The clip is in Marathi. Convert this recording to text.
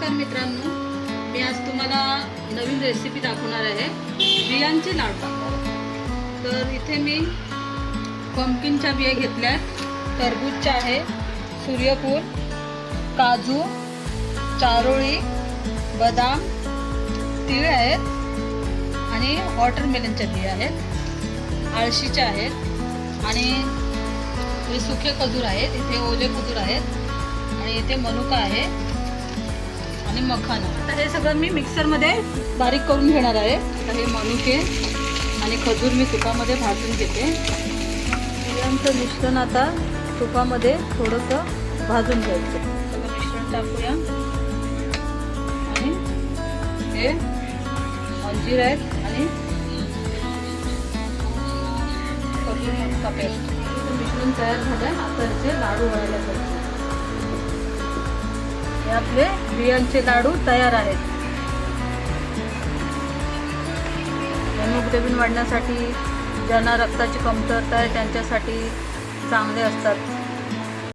नमस्कार मित्रांनो, मी आज तुम्हाला नवीन रेसिपी दाखवणार आहे, बियांचे लाडू। तर इथे मी पंपकिनच्या बिया घेतल्या, टरबूजच्या आहे, सूर्यफूल, काजू, चारोळी, बदाम, तीळ आहेत आणि वॉटरमेलनच्या बिया आहेत, आळशीच्या आहेत आणि हे सुके खजूर आहेत, इथे ओले खजूर आहेत आणि इथे मनुका आहे आणि मखाना। आता हे सगळं मी मिक्सरमध्ये बारीक करून घेणार आहे। आता हे मनुके आणि खजूर मी तुपामध्ये भाजून घेते। बियांचं मिश्रण आता तुपामध्ये थोडंसं भाजून घ्यायचं। सगळं मिश्रण टाकूया आणि हे अंजीर आहेत आणि खजूर मनुका पेस्ट मिश्रण तयार झालं। आता याचे लाडू व्हायला पाहिजे। हे आपले बियांचे लाडू तयार आहेत। हिमोग्लोबिन वाढण्यासाठी, ज्यांना रक्ताची कमतरता आहे त्यांच्यासाठी चांगले असतात।